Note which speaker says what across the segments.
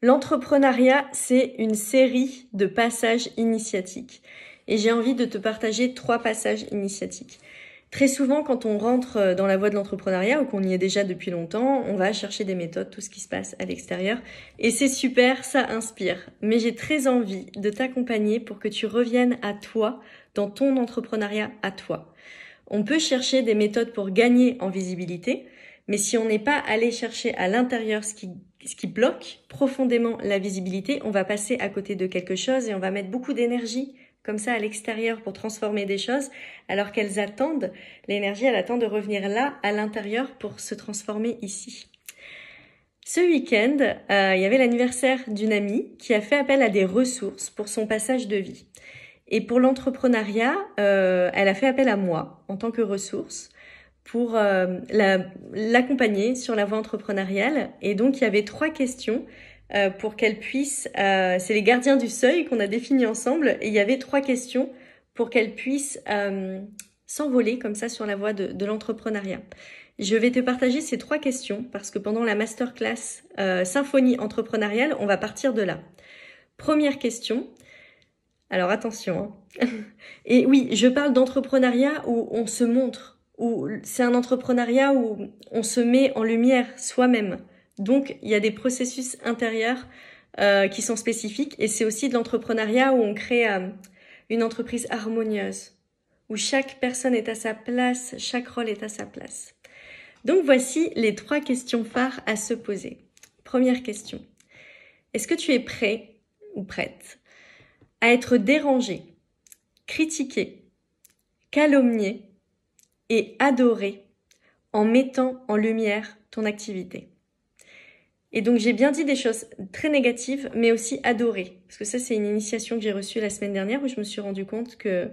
Speaker 1: L'entrepreneuriat, c'est une série de passages initiatiques. Et j'ai envie de te partager 3 passages initiatiques. Très souvent, quand on rentre dans la voie de l'entrepreneuriat ou qu'on y est déjà depuis longtemps, on va chercher des méthodes, tout ce qui se passe à l'extérieur. Et c'est super, ça inspire. Mais j'ai très envie de t'accompagner pour que tu reviennes à toi, dans ton entrepreneuriat à toi. On peut chercher des méthodes pour gagner en visibilité, mais si on n'est pas allé chercher à l'intérieur ce qui bloque profondément la visibilité, on va passer à côté de quelque chose et on va mettre beaucoup d'énergie comme ça à l'extérieur pour transformer des choses, alors qu'elles attendent, l'énergie elle attend de revenir là, à l'intérieur, pour se transformer ici. Ce week-end, il y avait l'anniversaire d'une amie qui a fait appel à des ressources pour son passage de vie. Et pour l'entrepreneuriat, elle a fait appel à moi en tant que ressource pour l'accompagner sur la voie entrepreneuriale. Et donc, il y avait 3 questions pour qu'elle puisse... c'est les gardiens du seuil qu'on a définis ensemble. Et il y avait 3 questions pour qu'elle puisse s'envoler comme ça sur la voie de l'entrepreneuriat. Je vais te partager ces 3 questions parce que pendant la masterclass Symphonie entrepreneuriale, on va partir de là. Première question... Alors attention, hein. Et oui, je parle d'entrepreneuriat où on se montre, où c'est un entrepreneuriat où on se met en lumière soi-même. Donc, il y a des processus intérieurs qui sont spécifiques et c'est aussi de l'entrepreneuriat où on crée une entreprise harmonieuse, où chaque personne est à sa place, chaque rôle est à sa place. Donc, voici les 3 questions phares à se poser. Première question. Est-ce que tu es prêt ou prête à être dérangé, critiqué, calomnié et adoré en mettant en lumière ton activité? Et donc j'ai bien dit des choses très négatives, mais aussi adoré. Parce que ça, c'est une initiation que j'ai reçue la semaine dernière où je me suis rendu compte que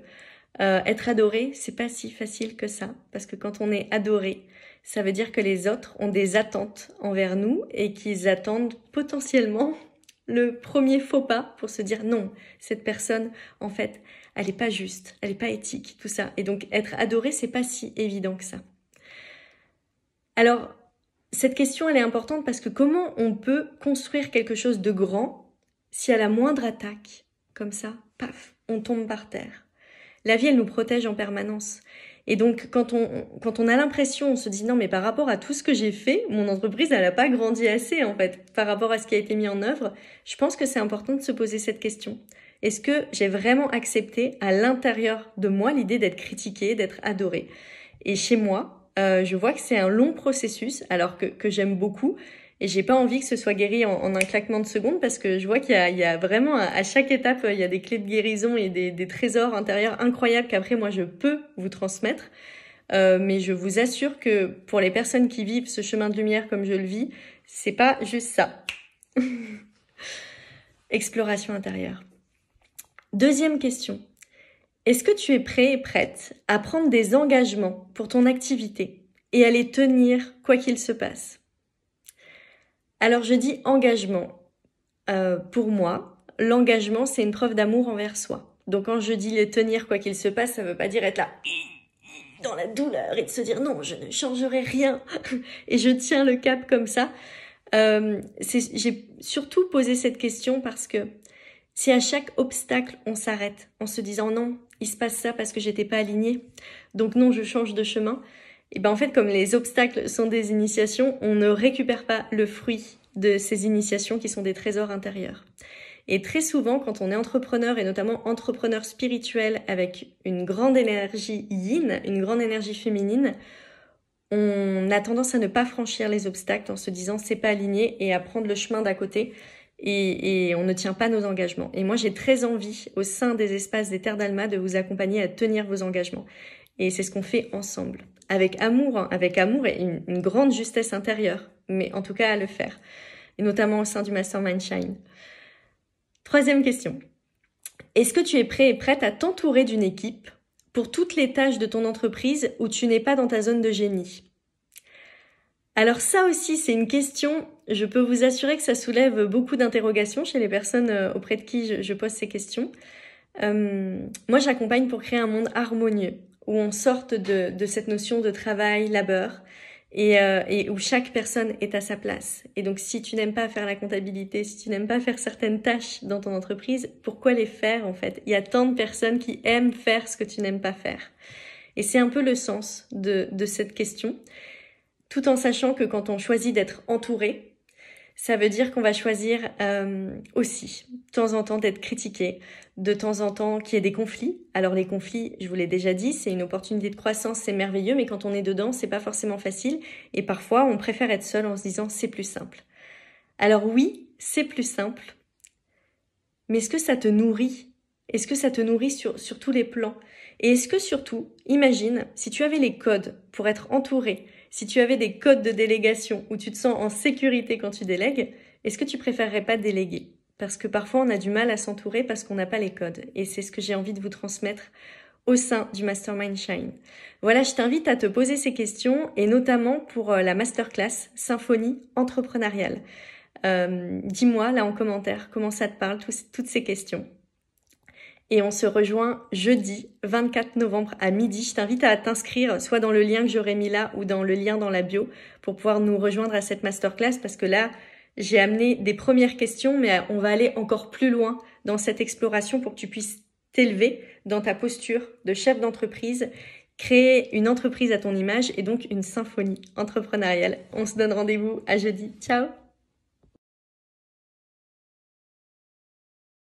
Speaker 1: être adoré, c'est pas si facile que ça. Parce que quand on est adoré, ça veut dire que les autres ont des attentes envers nous et qu'ils attendent potentiellement le premier faux pas pour se dire non, cette personne, en fait, elle est pas juste, elle est pas éthique, tout ça. Et donc, être adoré, c'est pas si évident que ça. Alors, cette question, elle est importante parce que comment on peut construire quelque chose de grand si à la moindre attaque, comme ça, paf, on tombe par terre? La vie, elle nous protège en permanence. Et donc, quand on a l'impression, on se dit non, mais par rapport à tout ce que j'ai fait, mon entreprise, elle n'a pas grandi assez, en fait, par rapport à ce qui a été mis en œuvre. Je pense que c'est important de se poser cette question. Est-ce que j'ai vraiment accepté à l'intérieur de moi l'idée d'être critiquée, d'être adorée? Et chez moi, je vois que c'est un long processus, alors que j'aime beaucoup. Et j'ai pas envie que ce soit guéri en un claquement de secondes parce que je vois qu'il y a vraiment à chaque étape, il y a des clés de guérison et des trésors intérieurs incroyables qu'après moi je peux vous transmettre. Mais je vous assure que pour les personnes qui vivent ce chemin de lumière comme je le vis, c'est pas juste ça. Exploration intérieure. Deuxième question. Est-ce que tu es prêt et prête à prendre des engagements pour ton activité et à les tenir quoi qu'il se passe? Alors je dis engagement. Pour moi, l'engagement, c'est une preuve d'amour envers soi. Donc quand je dis les tenir quoi qu'il se passe, ça veut pas dire être là dans la douleur et de se dire non, je ne changerai rien et je tiens le cap comme ça. J'ai surtout posé cette question parce que si à chaque obstacle on s'arrête en se disant non, il se passe ça parce que j'étais pas alignée, donc non, je change de chemin, et ben en fait comme les obstacles sont des initiations, on ne récupère pas le fruit de ces initiations qui sont des trésors intérieurs. Et très souvent, quand on est entrepreneur, et notamment entrepreneur spirituel avec une grande énergie yin, une grande énergie féminine, on a tendance à ne pas franchir les obstacles en se disant c'est pas aligné et à prendre le chemin d'à côté et on ne tient pas nos engagements. Et moi, j'ai très envie, au sein des espaces des Terres d'Alma, de vous accompagner à tenir vos engagements. Et c'est ce qu'on fait ensemble. Avec amour, hein, avec amour et une grande justesse intérieure, mais en tout cas à le faire. Et notamment au sein du Mastermind Shine. Troisième question. Est-ce que tu es prêt et prête à t'entourer d'une équipe pour toutes les tâches de ton entreprise où tu n'es pas dans ta zone de génie? Alors ça aussi, c'est une question, je peux vous assurer que ça soulève beaucoup d'interrogations chez les personnes auprès de qui je pose ces questions. Moi, j'accompagne pour créer un monde harmonieux, où on sorte de cette notion de travail, labeur, et où chaque personne est à sa place. Et donc, si tu n'aimes pas faire la comptabilité, si tu n'aimes pas faire certaines tâches dans ton entreprise, pourquoi les faire en fait? Il y a tant de personnes qui aiment faire ce que tu n'aimes pas faire. Et c'est un peu le sens de cette question, tout en sachant que quand on choisit d'être entouré, ça veut dire qu'on va choisir aussi, de temps en temps, d'être critiqué, de temps en temps qu'il y ait des conflits. Alors les conflits, je vous l'ai déjà dit, c'est une opportunité de croissance, c'est merveilleux, mais quand on est dedans, c'est pas forcément facile. Et parfois, on préfère être seul en se disant c'est plus simple. Alors oui, c'est plus simple, mais est-ce que ça te nourrit? Est-ce que ça te nourrit sur tous les plans? Et est-ce que surtout, imagine, si tu avais les codes pour être entouré, si tu avais des codes de délégation où tu te sens en sécurité quand tu délègues, est-ce que tu préférerais pas déléguer? Parce que parfois on a du mal à s'entourer parce qu'on n'a pas les codes. Et c'est ce que j'ai envie de vous transmettre au sein du Mastermind Shine. Voilà, je t'invite à te poser ces questions et notamment pour la masterclass Symphonie entrepreneuriale. Dis-moi là en commentaire comment ça te parle, toutes ces questions. Et on se rejoint jeudi 24 novembre à midi. Je t'invite à t'inscrire soit dans le lien que j'aurai mis là ou dans le lien dans la bio pour pouvoir nous rejoindre à cette masterclass parce que là, j'ai amené des premières questions, mais on va aller encore plus loin dans cette exploration pour que tu puisses t'élever dans ta posture de chef d'entreprise, créer une entreprise à ton image et donc une symphonie entrepreneuriale. On se donne rendez-vous à jeudi. Ciao!